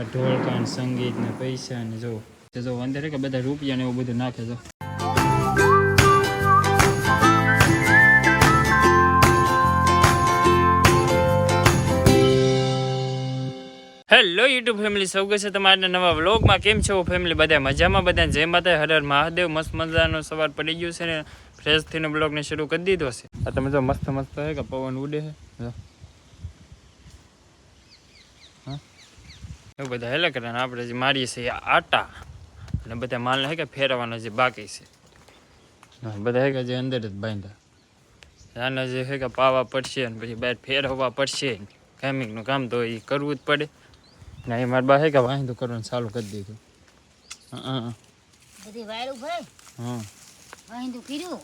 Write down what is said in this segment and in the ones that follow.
ઢોલકા ને સંગીત ને પૈસા ને જો અંદર કે બધા રૂપિયા ને એવું બધું નાખે જો. હેલો યુટ્યુબ ફેમિલી, સ્વાગત છે તમારા નવા વ્લોગમાં. કેમ છો ફેમિલી? બધા મજામાં? બધા જય માતા, હર હર મહાદેવ. મસ્ત મજાનો સવાર પડી ગયું છે ને ફ્રેશ થઈને બ્લોગને શરૂ કરી દીધો છે. આ તમે જો મસ્ત મસ્ત હે કે પવન ઉડે છે એવું બધા હેલા કરે. આપણે જે મારીએ છીએ આટા અને બધા માલને હે કે ફેરવવાના જે બાકી છે બધા હે કે જે અંદર જ બાંધ્યા આના જે હે કે પાવા પડશે અને પછી બહાર ફેરવવા પડશે. કેમિકનું કામ તો એ કરવું જ પડે. ના એ મારા બા હે કે વાંધો કરવાનું ચાલુ કરી દીધું. બધી વાયરું ભાઈ હા વાંધું કર્યું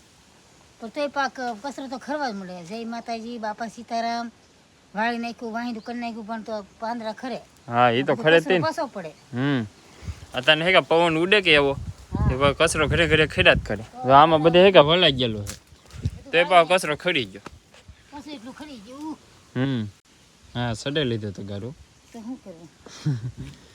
પણ તોય પાક કચરો તો ખરવા જ મળે. જય માતાજી, બાપા સીતારામ. વાળી નાખ્યું, વાંધું કરી નાખ્યું પણ તો પાંદડા ખરે. હા એ તો ખરે જ પાછો પડે. અત્યારે હે કે પવન ઉડે કે એવો કચરો ઘરે ઘરે ખેડા જ કરે. આમાં બધે હે કે વલાઈ ગયેલો છે તો એ પાછો કચરો ખરી ગયો. પછી એટલું ખરી ગયું. હા સડે લીધો તો ગારું તો શું કરવું?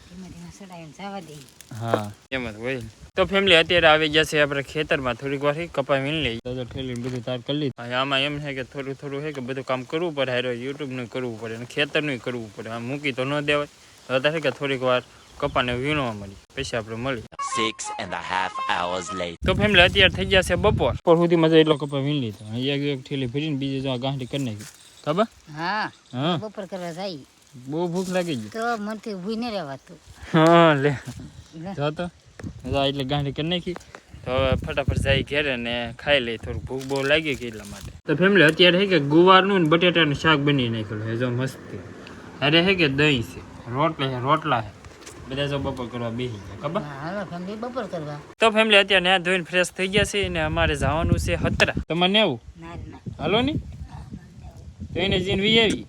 ધીમે ધીમે સડાઈને જવા દે. હા એમ જ હોય. તો ફેમિલી અત્યારે આવી ગયા છે આપણે ખેતરમાં. થોડીક વાર કપા વીણ લઈ તો ઠેલી બધું તાર કરી લીધું. આમાં એમ છે કે થોડું થોડું છે કે બધું કામ કરવું પડે. હારે યુટ્યુબનું કરવું પડે અને ખેતરનું કરવું પડે. આમ મૂકી તો ન દેવાય. અત્યારે કે થોડીક વાર કપાને વીણવા મળી પછી આપણે મળી 6.5 hours later. તો ફેમિલી અત્યારે થઈ ગયા છે બપોર સુધી મજા એટલો કપા વીણ લીધો. એક ઠેલી ભરીને બીજી જો ગાંઠી કરી નાખી. ખબર? હા બપોર કરવા જાય. બહુ ભૂખ લાગી ગઈ તો મનથી ઊભી ન રહેવાતું. હા લે જો તો એટલે ગાંઠી કરી નાખી. તો હવે ફટાફટ જાય ઘેરે ને ખાઈ લઈ. થોડું ભૂખ બહુ લાગી ગઈ એટલા માટે. તો ફેમિલી અત્યારે હે કે ગુવારનું ને બટેટાનું શાક બની નાખેલું હે જો મસ્તી. અરે હે કે દહીં છે, રોટલા છે. બધા જો બપોર કરવા બેસી ગયા. ખબર? હાલો ફેમિલી બપોર કરવા. તો ફેમિલી અત્યારે ત્યાં ધોઈને ફ્રેશ થઈ ગયા છે ને અમારે જવાનું છે હતરા. તમારે આવું હાલો ને તો એને જઈને વી આવી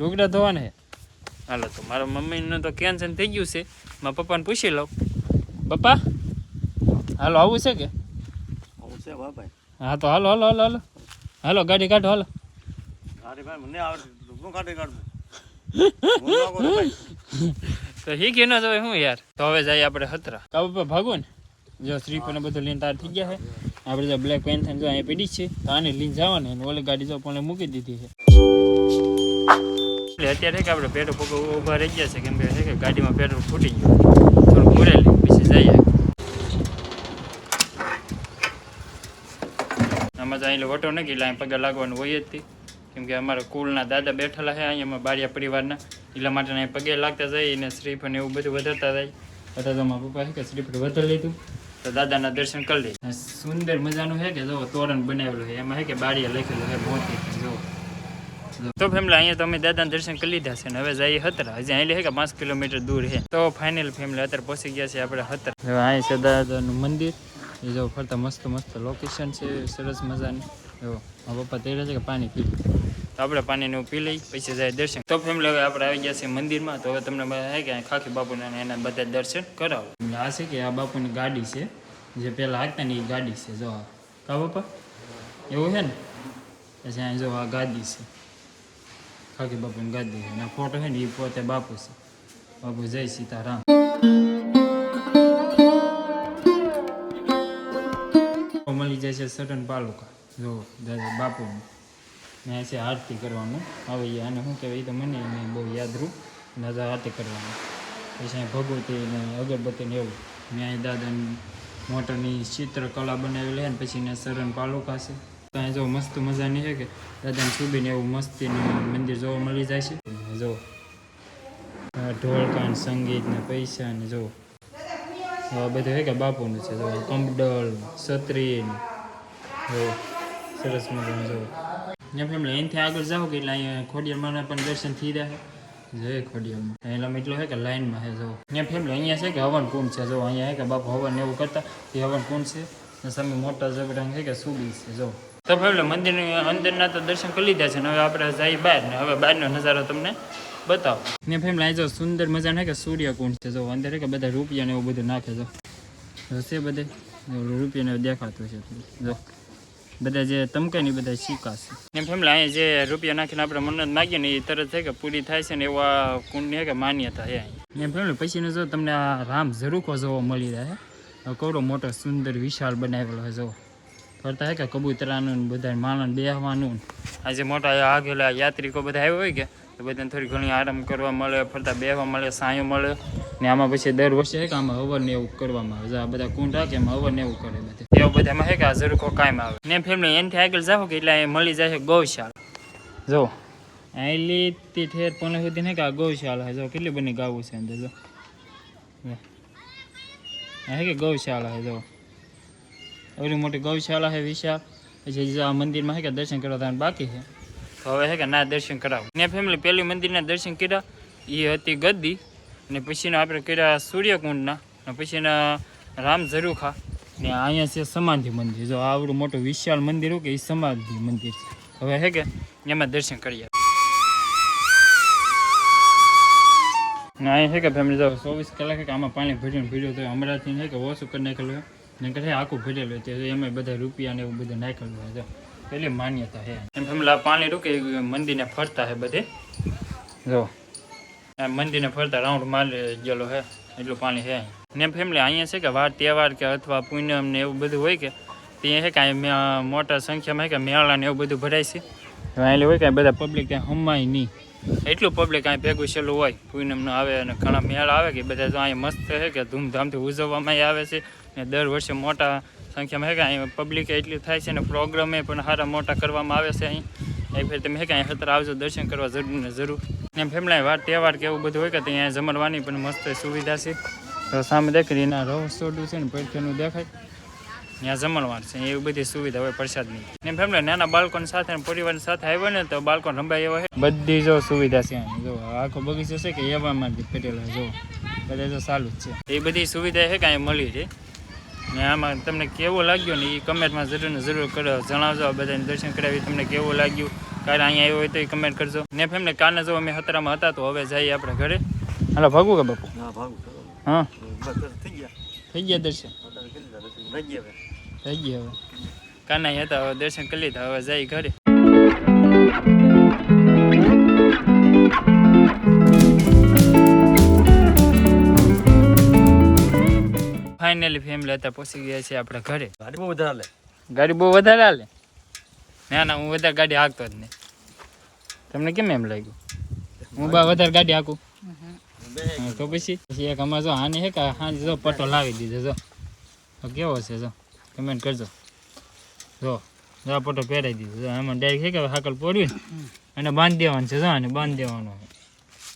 લુગડા ધોવાના હે. હાલો તો મારા મમ્મીનું તો કેન્સલ થઈ ગયું છે. મારા પપ્પાને પૂછી લઉં. પપ્પા હાલો આવું છે કે? હા તો હાલો હાલો હાલો હાલો હાલો ગાડી કાઢો હાલો. તો હી કે ન જવાય હું યાર. તો હવે જાય આપણે હતરા. કા પપ્પા ભાગો ને જો શ્રીફળ બધું લઈને તાર થઈ ગયા છે. આપણે જો બ્લેક પેન્થર જો અહીંયા પડી છે તો આને લઈને જવાને અને ઓલી ગાડી જો પણ મૂકી દીધી છે. અત્યારે કે આપણે પેટ્રોલ પગ ઊભા રહી ગયા છે કેમ કે ગાડીમાં પેટ્રોલ ફૂટી ગયું. થોડું પૂરેલી પછી જઈએ. આમાં જ અહીં વટો નથી એટલે અહીં પગે લાગવાનું હોય જ કેમ કે અમારા કુળના દાદા બેઠેલા છે અહીંયા બારિયા પરિવારના એટલા માટે અહીં પગે લાગતા જાય ને શ્રીફળ એવું બધું વધારતા જાય. બધા તો મારા પપ્પા છે કે શ્રીફળ વધારી લીધું તો દાદાના દર્શન કરી લઈએ. સુંદર મજાનું છે કે જો તોરણ બનાવેલું છે. એમાં છે કે બારિયા લખેલું છે મોતી જો. તો ફેમિલી અહીંયા તો અમે દાદાના દર્શન કરી લીધા છે ને હવે જઈએ હતરા. હજી અહીં છે કે 5 કિલોમીટર દૂર છે. તો ફાઇનલ ફેમિલી અત્યારે પહોંચી ગયા છે આપણે હતરા. હવે અહીં છે દાદાનું મંદિર. એ જો ફરતા મસ્ત મસ્ત લોકેશન છે સરસ મજાની. જો મારા પપ્પા તૈયાર છે કે પાણી પી તો આપણે પાણીને એવું પી લઈ પછી જાય દર્શન. તો ફેમિલી હવે આપણે આવી ગયા છે મંદિરમાં. તો હવે તમને છે કે ખાખી બાપુના એના બધા દર્શન કરાવો. આ છે કે આ બાપુની ગાડી છે જે પહેલાં હાંકતા ને એ ગાડી છે જો. કા પપ્પા એવું છે ને પછી અહીં જો આ ગાદી છે ખાખી બાપુની ગાદી છે. અને ફોટો છે ને એ પોતે બાપુ છે. બાપુ જય સીતારામ. મળી જાય છે સટન પાલુકા જો બાપુ ને છે આરતી કરવાનું આવે. આને શું કહેવાય એ તો મને બહુ યાદ રૂ ને આરતી કરવાનું. પછી અહીં ભગવતી ને અગરબત્તી ને એવું ને અહીં દાદાની મોટરની ચિત્રકલા બનાવેલી છે ને પછી ને શરણ પાલુકા છે. ત્યાં જો મસ્ત મજાની છે કે દાદાને સુબીને એવું મસ્તીનું મંદિર જોવા મળી જાય છે. જો ઢોલકા ને સંગીત ને પૈસા ને જો બધું છે કે બાપુનું છે. જો કંબડલ છત્રી જો સરસ મજાનું જો. ફેમિલી અહીંથી આગળ જાઓ કે એટલે અહીંયા ખોડિયારમાં પણ દર્શન થઈ રહ્યા છે. જય ખોડિયારમાં એટલે એટલો છે કે લાઈનમાં છે જો. ત્યાં ફેમિલી અહીંયા છે કે હવન કુંડ છે જો. અહીંયા છે કે બાપુ હવન એવું કરતા એ હવન કુંડ છે ને સામે મોટા જબરંગ છે કે સુબી છે જો. તો ફેમિલી મંદિરની અંદરના તો દર્શન કરી લીધા છે ને હવે આપણે જઈએ બહાર ને હવે બહારનો નજારો તમને બતાવો. ને ફેમિલી અહીં જો સુંદર મજાનો છે કે સૂર્યકુંડ છે જો. અંદર કે બધા રૂપિયા ને એવું બધું નાખે જો છે બધે રૂપિયાને દેખાતું છે જો. બધા જે તમકે ને એ બધા શીખાશે ને ફેમિલી અહીંયા જે રૂપિયા નાખીને આપણે મન્નત માગીએ ને એ તરત થાય કે પૂરી થાય છે ને એવા કુંડની કે માન્યતા છે ને ફેમિલી પછીને જો તમને આ રામ ઝરૂખો જોવો મળી રહે કવડો મોટો સુંદર વિશાળ બનાવેલો છે જો ફરતા હે કે કબૂતરાનું બધા માણસ બેહવાનું આજે મોટા આગેલા યાત્રિકો બધા આવ્યા હોય કે તો બધાને થોડી ઘણી આરામ કરવા મળે ફરતા બેહવા મળે સાયો મળે ને આમાં પછી દર વર્ષે હે કે આમાં હવન ને એવું કરવામાં આવે આ બધા કુંડ રાખે એમાં હવન ને એવું કરે બધે એવું બધામાં હે કે આ ઝરૂખો કાયમ આવે ને ફેમિલી એનાથી આગળ જાઓ કે એટલે મળી જાય છે ગૌશાળા જો અહીંથી ઠેર પોને સુધી ને કે આ ગૌશાળા જો કેટલી બની ગાવું છે અંદર જો હે કે ગૌશાળા હે જો એવડી મોટી ગૌશાળા છે વિશાળ પછી આ મંદિરમાં હે કે દર્શન કરવા બાકી છે હવે હે કે ના દર્શન કરાવો ને ફેમિલી પહેલી મંદિરના દર્શન કર્યા એ હતી ગદ્દી ને પછીના આપણે કર્યા સૂર્યકુંડના ને પછીના રામ ઝરૂખા ને અહીંયા છે સમાધિ મંદિર જો આવડું મોટું વિશાળ મંદિર હોય કે એ સમાધિ મંદિર છે હવે હે કે એમાં દર્શન કરીએ ને અહીંયા છે કે ફેમિલી જો 24 કલાક કે આમાં પાણી ભર્યું તો હમણાંથી છે કે ઓછું કરી નાખેલું ને કે આખું ભરેલું છે એમાં બધા રૂપિયા ને એવું બધું નાખેલું હોય પેલી માન્યતા છે એમ ફેમિલી પાણી રૂકે મંદિરને ફરતા છે બધે જો મંદિરને ફરતા રાઉન્ડ મારી ગયેલો છે એટલું પાણી છે ને ફેમિલી અહીંયા છે કે વાર તહેવાર કે અથવા પૂનમ ને એવું બધું હોય કે ત્યાં છે કે અહીંયા મોટા સંખ્યામાં છે કે મેળા ને એવું બધું ભરાય છે અહીંયા હોય કે બધા પબ્લિક ત્યાં હમાય નહીં એટલું પબ્લિક અહીં ભેગું છેલ્લું હોય પૂનમનું આવે અને ઘણા મેળા આવે કે બધા તો અહીંયા મસ્ત છે કે ધૂમધામથી ઉજવવામાં આવે છે ને દર વર્ષે મોટા સંખ્યામાં હે કે અહીં પબ્લિક એટલી થાય છે ને પ્રોગ્રામે પણ સારા મોટા કરવામાં આવે છે અહીં એક ફેર તમે હે કે અહીં ખતર આવજો દર્શન કરવા જરૂર ને જરૂર ને ફેમિલી વાર તહેવાર કે એવું બધું હોય કે ત્યાં જમણવાની પણ મસ્ત સુવિધા છે તો સામે દેખાય એના રસોડું છે ને પડખેનું દેખાય ત્યાં જમણવાર છે એવી બધી સુવિધા હોય પ્રસાદની ને ફેમિલી નાના બાળકોની સાથે પરિવારની સાથે આવ્યો ને તો બાળકો રંબાઈ એવા છે બધી જો સુવિધા છે અહીં જો આખો બગીચો છે કે એવામાં કરેલો જો બધા જો ચાલુ જ છે એ બધી સુવિધા છે કે અહીં મળી છે ને આમાં તમને કેવું લાગ્યું ને એ કમેન્ટમાં જરૂર ને જરૂર કરો જણાવજો બધાને દર્શન કરાવી તમને કેવું લાગ્યું કાલે અહીંયા આવ્યો હોય તો એ કમેન્ટ કરજો ને ફેમિલી કાલના જો અમે ખતરામાં હતા તો હવે જઈએ આપણે ઘરે હાલો ભાગવું કે બાપુ હા થઈ ગયા દર્શન થઈ ગયા હવે કાના હતા હવે દર્શન કરી લીધા હવે જઈ ઘરે ફાઇનલી ફેમિલી હતા પહોંચી ગયા છે આપણા ઘરે ગાડી બહુ વધારે હાલે ના ના હું વધારે ગાડી હાંકતો જ નહીં તમને કેમ એમ લાગ્યું હું બા વધારે ગાડી હાંકું તો પછી એક અમારે જો આને હે કે હાંજે જો પટો લાવી દીધો જો કેવો છે જો કમેન્ટ કરજો જો આ પટો પહેરાવી દીધો જો એમાં ડાયરેક્ટ છે કે હાકલ પોડ્યું અને બાંધી દેવાનું છે જો આને બાંધી દેવાનું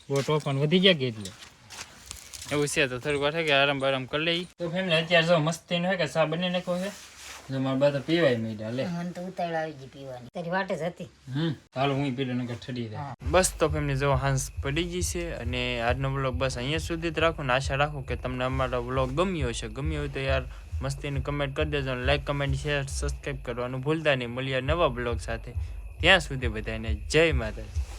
બહુ ટોફાન વધી ગયા કે એટલે એવું છે તો થોડીક વાર કે આરામ કરી લઈ તો ફેમિલી અત્યારે જો મસ્તીનો હે કે ચા બની નાખ્યો છે જો મારા બા તો પીવાય મીડા લે મને તો ઉતાવળ આવી ગઈ પીવાની તારી વાટે જ હતી હાલો હું પીડે નકર ઠડી જાય બસ તો ફેમિલી જો હાંસ પડી ગઈ છે અને આજનો વ્લોગ બસ અહીંયા સુધી જ રાખું ને આશા રાખું કે તમને અમારો વ્લોગ ગમ્યો હોય તો યાર મસ્તીની કમેન્ટ કરી દેજો લાઈક કમેન્ટ શેર સબસ્ક્રાઈબ કરવાનું ભૂલતા નહીં મળીએ નવા બ્લોગ સાથે ત્યાં સુધી બધાને જય માતાજી.